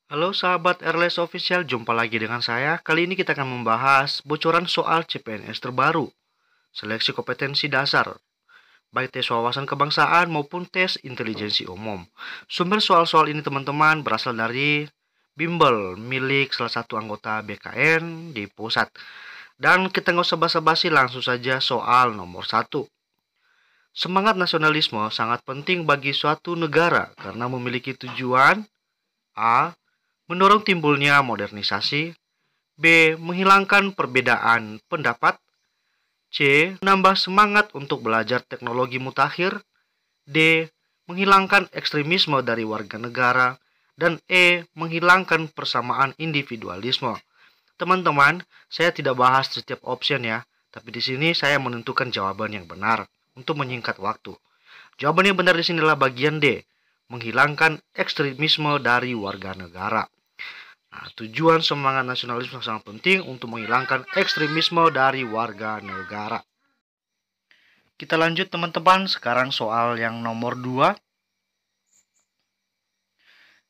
Halo sahabat Airlines Official, jumpa lagi dengan saya. Kali ini kita akan membahas bocoran soal CPNS terbaru, seleksi kompetensi dasar, baik tes wawasan kebangsaan maupun tes intelijensi umum. Sumber soal-soal ini teman-teman berasal dari bimbel milik salah satu anggota BKN di pusat. Dan kita nggak usah basa-basi, langsung saja soal nomor 1. Semangat nasionalisme sangat penting bagi suatu negara karena memiliki tujuan A. Mendorong timbulnya modernisasi. B. Menghilangkan perbedaan pendapat. C. Menambah semangat untuk belajar teknologi mutakhir. D. Menghilangkan ekstremisme dari warga negara. Dan E. Menghilangkan persamaan individualisme. Teman-teman, saya tidak bahas setiap option ya, tapi di sini saya menentukan jawaban yang benar untuk menyingkat waktu. Jawaban yang benar di sini adalah bagian D. Menghilangkan ekstremisme dari warga negara. Nah, tujuan semangat nasionalisme sangat penting untuk menghilangkan ekstremisme dari warga negara. Kita lanjut teman-teman, sekarang soal yang nomor 2.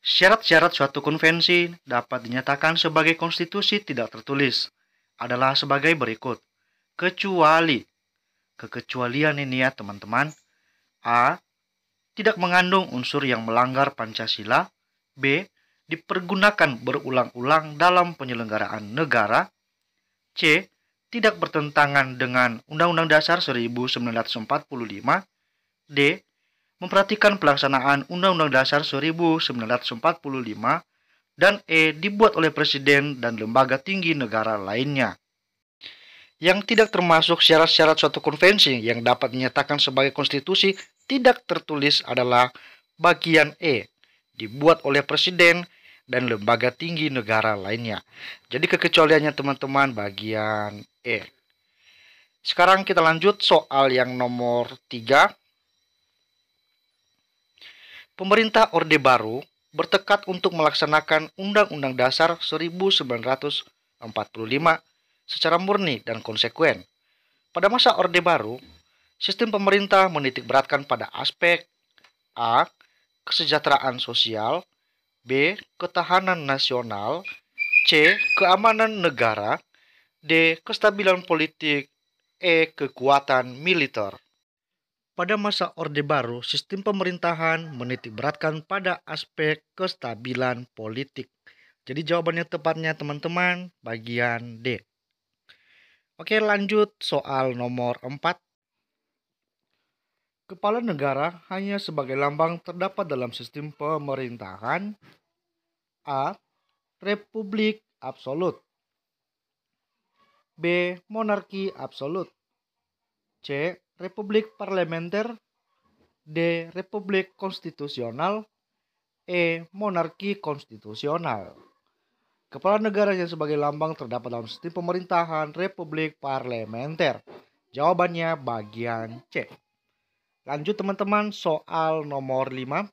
Syarat-syarat suatu konvensi dapat dinyatakan sebagai konstitusi tidak tertulis adalah sebagai berikut. Kecuali, kekecualian ini ya teman-teman. A. Tidak mengandung unsur yang melanggar Pancasila. B. Dipergunakan berulang-ulang dalam penyelenggaraan negara. C. Tidak bertentangan dengan Undang-Undang Dasar 1945. D. Memperhatikan pelaksanaan Undang-Undang Dasar 1945. Dan E. Dibuat oleh Presiden dan lembaga tinggi negara lainnya. Yang tidak termasuk syarat-syarat suatu konvensi yang dapat dinyatakan sebagai konstitusi tidak tertulis adalah bagian E. Dibuat oleh Presiden dan lembaga tinggi negara lainnya. Jadi kekecualiannya teman-teman bagian E. Sekarang kita lanjut soal yang nomor 3. Pemerintah Orde Baru bertekad untuk melaksanakan Undang-Undang Dasar 1945 secara murni dan konsekuen. Pada masa Orde Baru, sistem pemerintah menitikberatkan pada aspek A. Kesejahteraan sosial, B. Ketahanan nasional, C. Keamanan negara, D. Kestabilan politik, E. Kekuatan militer. Pada masa Orde Baru, sistem pemerintahan menitikberatkan pada aspek kestabilan politik. Jadi jawabannya tepatnya teman-teman bagian D. Oke, lanjut soal nomor 4. Kepala negara hanya sebagai lambang terdapat dalam sistem pemerintahan. A. Republik absolut. B. Monarki absolut. C. Republik parlementer. D. Republik konstitusional. E. Monarki konstitusional. Kepala negara yang sebagai lambang terdapat dalam sistem pemerintahan Republik parlementer. Jawabannya bagian C. Lanjut teman-teman, soal nomor 5.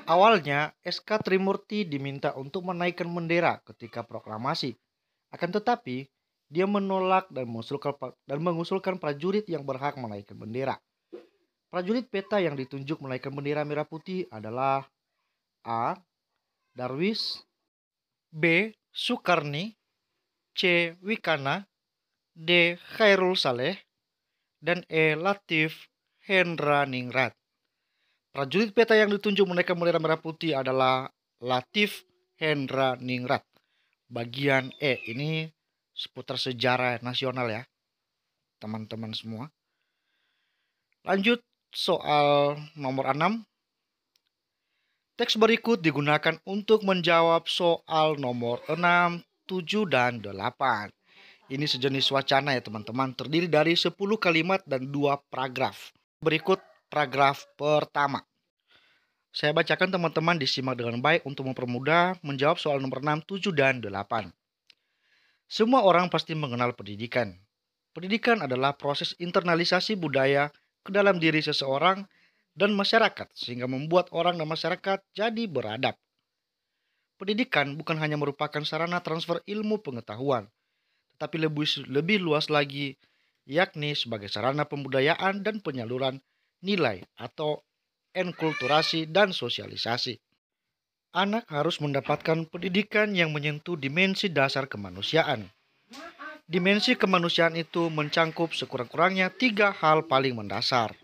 Awalnya SK Trimurti diminta untuk menaikkan bendera ketika proklamasi. Akan tetapi, dia menolak dan mengusulkan prajurit yang berhak menaikkan bendera. Prajurit peta yang ditunjuk menaikkan bendera merah putih adalah A. Darwis, B. Sukarni, C. Wikana, D. Khairul Saleh, dan E. Latif Hendraningrat. Prajurit peta yang ditunjuk menaikkan bendera merah putih adalah Latif Hendraningrat. Bagian E ini seputar sejarah nasional ya, teman-teman semua. Lanjut soal nomor 6. Teks berikut digunakan untuk menjawab soal nomor 6, 7, dan 8. Ini sejenis wacana ya teman-teman, terdiri dari 10 kalimat dan 2 paragraf. Berikut paragraf pertama. Saya bacakan, teman-teman disimak dengan baik untuk mempermudah menjawab soal nomor 6, 7, dan 8. Semua orang pasti mengenal pendidikan. Pendidikan adalah proses internalisasi budaya ke dalam diri seseorang dan masyarakat sehingga membuat orang dan masyarakat jadi beradab. Pendidikan bukan hanya merupakan sarana transfer ilmu pengetahuan, tetapi lebih luas lagi, yakni sebagai sarana pembudayaan dan penyaluran nilai atau enkulturasi dan sosialisasi. Anak harus mendapatkan pendidikan yang menyentuh dimensi dasar kemanusiaan. Dimensi kemanusiaan itu mencangkup sekurang-kurangnya 3 hal paling mendasar.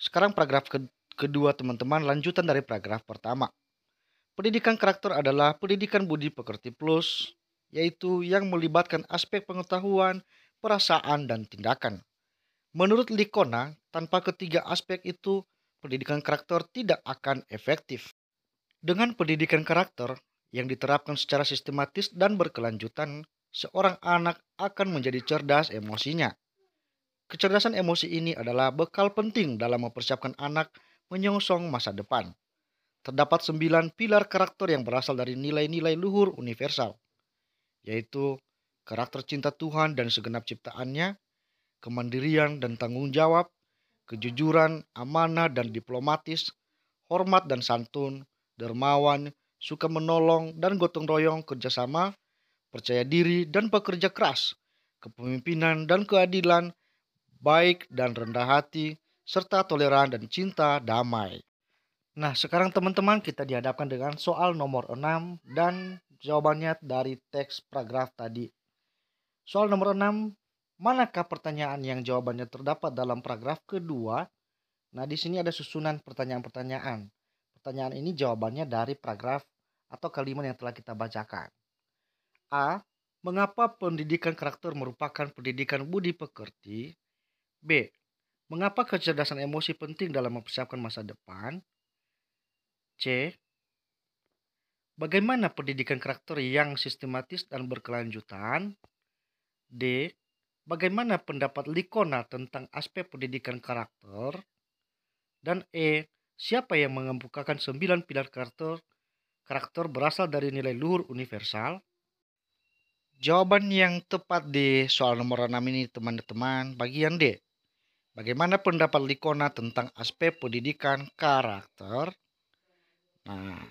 Sekarang paragraf kedua teman-teman, lanjutan dari paragraf pertama. Pendidikan karakter adalah pendidikan budi pekerti plus, yaitu yang melibatkan aspek pengetahuan, perasaan, dan tindakan. Menurut Likona, tanpa ketiga aspek itu, pendidikan karakter tidak akan efektif. Dengan pendidikan karakter yang diterapkan secara sistematis dan berkelanjutan, seorang anak akan menjadi cerdas emosinya. Kecerdasan emosi ini adalah bekal penting dalam mempersiapkan anak menyongsong masa depan. Terdapat 9 pilar karakter yang berasal dari nilai-nilai luhur universal, yaitu karakter cinta Tuhan dan segenap ciptaannya, kemandirian dan tanggung jawab, kejujuran, amanah dan diplomatis, hormat dan santun, dermawan, suka menolong dan gotong royong, kerjasama, percaya diri dan pekerja keras, kepemimpinan dan keadilan, baik dan rendah hati, serta toleran dan cinta damai. Nah, sekarang teman-teman kita dihadapkan dengan soal nomor 6 dan jawabannya dari teks paragraf tadi. Soal nomor 6, manakah pertanyaan yang jawabannya terdapat dalam paragraf kedua? Nah, di sini ada susunan pertanyaan-pertanyaan. Pertanyaan ini jawabannya dari paragraf atau kalimat yang telah kita bacakan. A. Mengapa pendidikan karakter merupakan pendidikan budi pekerti? B. Mengapa kecerdasan emosi penting dalam mempersiapkan masa depan? C. Bagaimana pendidikan karakter yang sistematis dan berkelanjutan? D. Bagaimana pendapat Likona tentang aspek pendidikan karakter? Dan E. Siapa yang mengemukakan 9 pilar karakter berasal dari nilai luhur universal? Jawaban yang tepat di soal nomor 6 ini teman-teman bagian D. Bagaimana pendapat Likona tentang aspek pendidikan karakter? Nah,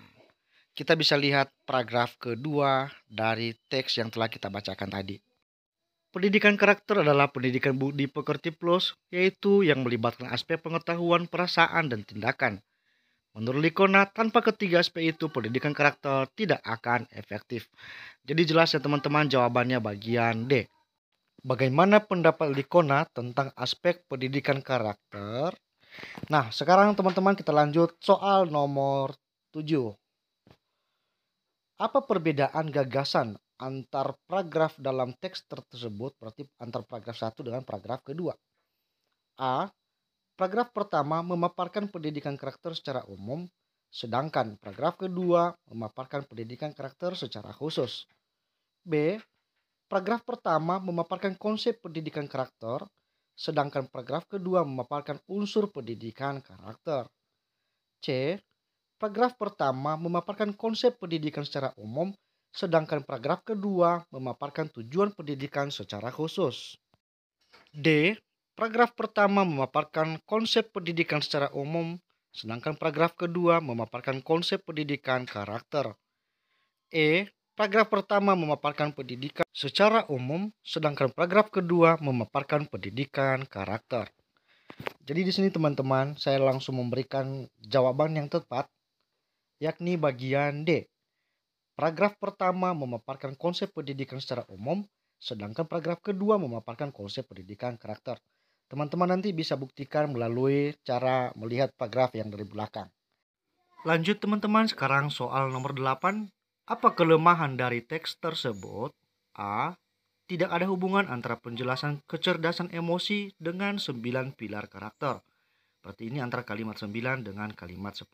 kita bisa lihat paragraf kedua dari teks yang telah kita bacakan tadi. Pendidikan karakter adalah pendidikan budi pekerti plus, yaitu yang melibatkan aspek pengetahuan, perasaan, dan tindakan. Menurut Likona, tanpa ketiga aspek itu, pendidikan karakter tidak akan efektif. Jadi jelas ya teman-teman, jawabannya bagian D. Bagaimana pendapat Likona tentang aspek pendidikan karakter? Nah, sekarang teman-teman kita lanjut soal nomor 7. Apa perbedaan gagasan antar paragraf dalam teks tersebut? Berarti antar paragraf 1 dengan paragraf kedua. A. Paragraf pertama memaparkan pendidikan karakter secara umum, sedangkan paragraf kedua memaparkan pendidikan karakter secara khusus. B. Paragraf pertama memaparkan konsep pendidikan karakter, sedangkan paragraf kedua memaparkan unsur pendidikan karakter. C. Paragraf pertama memaparkan konsep pendidikan secara umum, sedangkan paragraf kedua memaparkan tujuan pendidikan secara khusus. D. Paragraf pertama memaparkan konsep pendidikan secara umum, sedangkan paragraf kedua memaparkan konsep pendidikan karakter. E. Paragraf pertama memaparkan pendidikan secara umum, sedangkan paragraf kedua memaparkan pendidikan karakter. Jadi di sini teman-teman, saya langsung memberikan jawaban yang tepat, yakni bagian D. Paragraf pertama memaparkan konsep pendidikan secara umum, sedangkan paragraf kedua memaparkan konsep pendidikan karakter. Teman-teman nanti bisa buktikan melalui cara melihat paragraf yang dari belakang. Lanjut teman-teman, sekarang soal nomor 8. Apa kelemahan dari teks tersebut? A. Tidak ada hubungan antara penjelasan kecerdasan emosi dengan 9 pilar karakter. Berarti ini antara kalimat 9 dengan kalimat 10.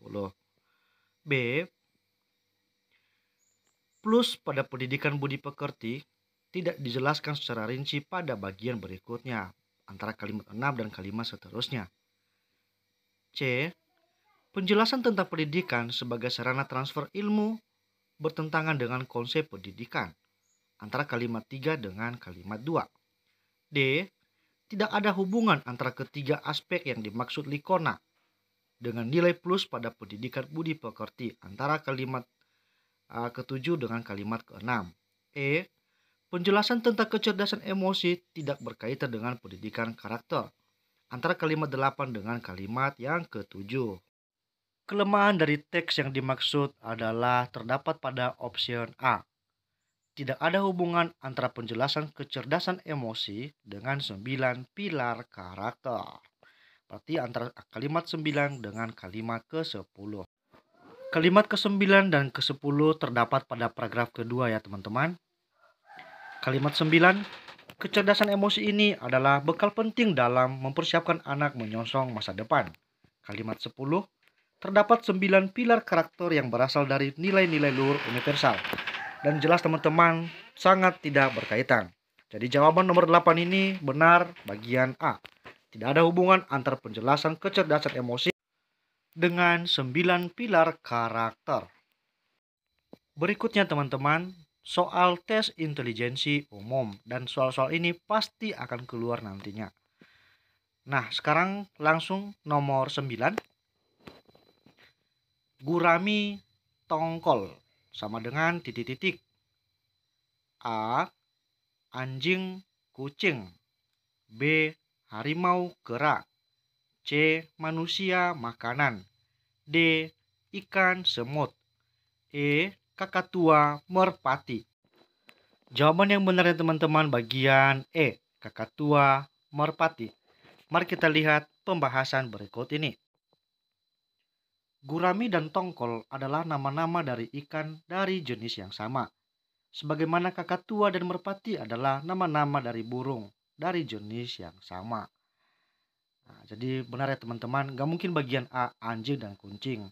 B. Plus pada pendidikan budi pekerti tidak dijelaskan secara rinci pada bagian berikutnya, antara kalimat 6 dan kalimat seterusnya. C. Penjelasan tentang pendidikan sebagai sarana transfer ilmu bertentangan dengan konsep pendidikan, antara kalimat 3 dengan kalimat 2. D. Tidak ada hubungan antara ketiga aspek yang dimaksud Likona dengan nilai plus pada pendidikan budi pekerti, antara kalimat ke-7 dengan kalimat ke-6. E. Penjelasan tentang kecerdasan emosi tidak berkaitan dengan pendidikan karakter, antara kalimat 8 dengan kalimat yang ke-7. Kelemahan dari teks yang dimaksud adalah terdapat pada option A. Tidak ada hubungan antara penjelasan kecerdasan emosi dengan 9 pilar karakter. Berarti antara kalimat 9 dengan kalimat ke-10. Kalimat ke-9 dan ke-10 terdapat pada paragraf kedua ya teman-teman. Kalimat 9, kecerdasan emosi ini adalah bekal penting dalam mempersiapkan anak menyongsong masa depan. Kalimat 10, terdapat 9 pilar karakter yang berasal dari nilai-nilai luhur universal. Dan jelas teman-teman sangat tidak berkaitan. Jadi jawaban nomor 8 ini benar bagian A. Tidak ada hubungan antara penjelasan kecerdasan emosi dengan 9 pilar karakter. Berikutnya teman-teman, soal tes intelijensi umum. Dan soal-soal ini pasti akan keluar nantinya. Nah, sekarang langsung nomor 9. Gurami tongkol sama dengan titik-titik. A. Anjing kucing. B. Harimau kera. C. Manusia makanan. D. Ikan semut. E. Kakatua merpati. Jawaban yang benar ya teman-teman bagian E. Kakatua merpati. Mari kita lihat pembahasan berikut ini. Gurami dan tongkol adalah nama-nama dari ikan dari jenis yang sama. Sebagaimana kakatua dan merpati adalah nama-nama dari burung dari jenis yang sama. Nah, jadi benar ya teman-teman, gak mungkin bagian A, anjing dan kucing.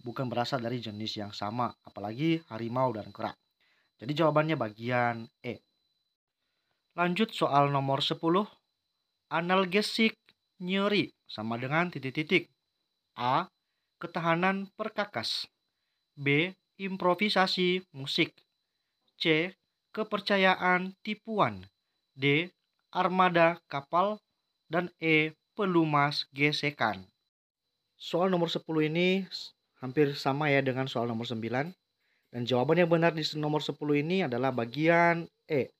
Bukan berasal dari jenis yang sama, apalagi harimau dan kera. Jadi jawabannya bagian E. Lanjut soal nomor 10. Analgesik nyeri sama dengan titik-titik. A. Ketahanan perkakas. B. Improvisasi musik. C. Kepercayaan tipuan. D. Armada kapal. Dan E. Pelumas gesekan. Soal nomor 10 ini hampir sama ya dengan soal nomor 9. Dan jawaban yang benar di nomor 10 ini adalah bagian E.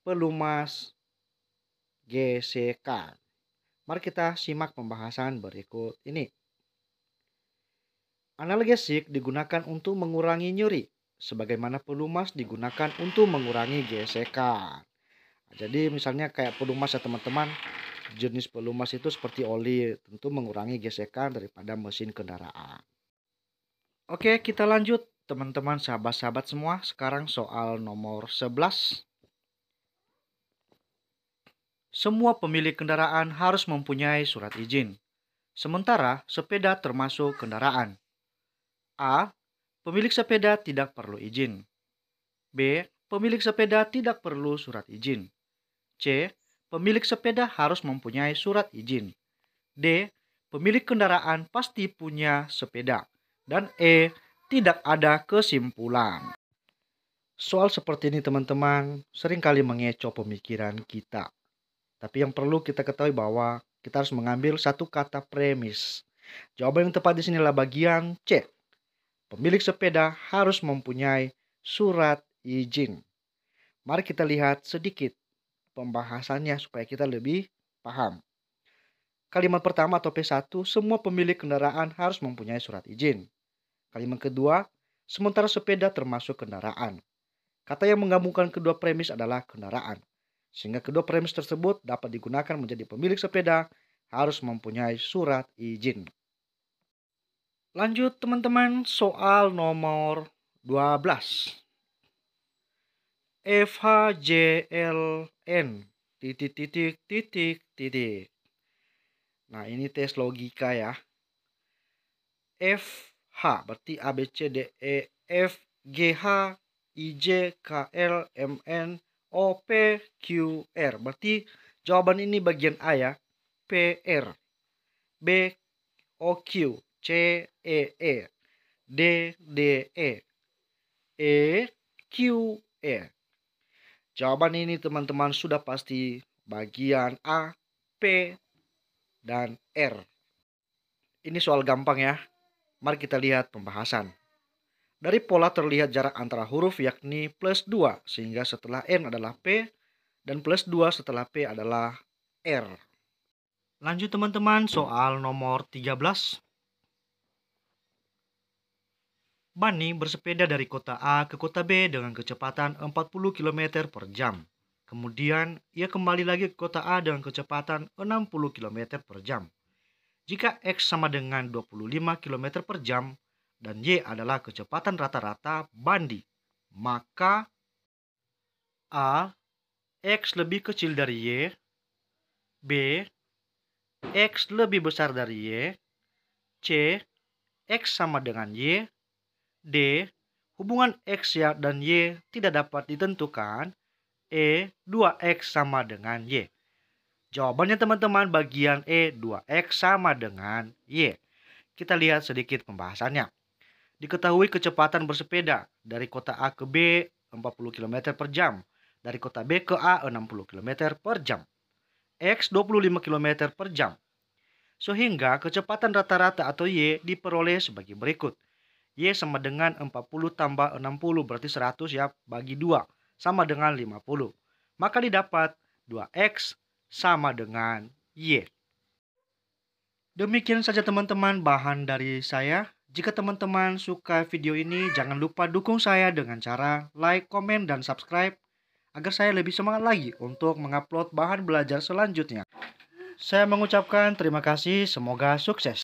Pelumas gesekan. Mari kita simak pembahasan berikut ini. Analgesik digunakan untuk mengurangi nyeri, sebagaimana pelumas digunakan untuk mengurangi gesekan. Jadi misalnya kayak pelumas ya teman-teman, jenis pelumas itu seperti oli, tentu mengurangi gesekan daripada mesin kendaraan. Oke, kita lanjut teman-teman sahabat-sahabat semua. Sekarang soal nomor 11. Semua pemilik kendaraan harus mempunyai surat izin. Sementara sepeda termasuk kendaraan. A. Pemilik sepeda tidak perlu izin. B. Pemilik sepeda tidak perlu surat izin. C. Pemilik sepeda harus mempunyai surat izin. D. Pemilik kendaraan pasti punya sepeda. Dan E. Tidak ada kesimpulan. Soal seperti ini teman-teman seringkali mengecoh pemikiran kita. Tapi yang perlu kita ketahui bahwa kita harus mengambil satu kata premis. Jawaban yang tepat di sini adalah bagian C. Pemilik sepeda harus mempunyai surat izin. Mari kita lihat sedikit pembahasannya supaya kita lebih paham. Kalimat pertama atau P1, semua pemilik kendaraan harus mempunyai surat izin. Kalimat kedua, sementara sepeda termasuk kendaraan. Kata yang menggabungkan kedua premis adalah kendaraan. Sehingga kedua premis tersebut dapat digunakan menjadi pemilik sepeda harus mempunyai surat izin. Lanjut teman-teman, soal nomor 12. FHJLN titik. Nah, ini tes logika ya. FH berarti A B C D E F G H I J K L M N O P Q R. Berarti jawaban ini bagian A ya. P R B O Q C E E D D E E Q E. Jawaban ini teman-teman sudah pasti bagian A, P, dan R. Ini soal gampang ya. Mari kita lihat pembahasan. Dari pola terlihat jarak antara huruf yakni plus 2. Sehingga setelah N adalah P dan plus 2 setelah P adalah R. Lanjut teman-teman soal nomor 13. Bani bersepeda dari kota A ke kota B dengan kecepatan 40 km per jam. Kemudian, ia kembali lagi ke kota A dengan kecepatan 60 km per jam. Jika X sama dengan 25 km per jam dan Y adalah kecepatan rata-rata Bandi, maka A. X lebih kecil dari Y, B. X lebih besar dari Y, C. X sama dengan Y, D. Hubungan X dan Y tidak dapat ditentukan, E. 2X sama dengan Y. Jawabannya teman-teman bagian E, 2X sama dengan Y. Kita lihat sedikit pembahasannya. Diketahui kecepatan bersepeda dari kota A ke B 40 km per jam, dari kota B ke A 60 km per jam. X 25 km per jam. Sehingga kecepatan rata-rata atau Y diperoleh sebagai berikut. Y sama dengan 40 tambah 60 berarti 100 ya, bagi 2 sama dengan 50. Maka didapat 2X sama dengan Y. Demikian saja teman-teman bahan dari saya. Jika teman-teman suka video ini, jangan lupa dukung saya dengan cara like, komen, dan subscribe agar saya lebih semangat lagi untuk mengupload bahan belajar selanjutnya. Saya mengucapkan terima kasih, semoga sukses.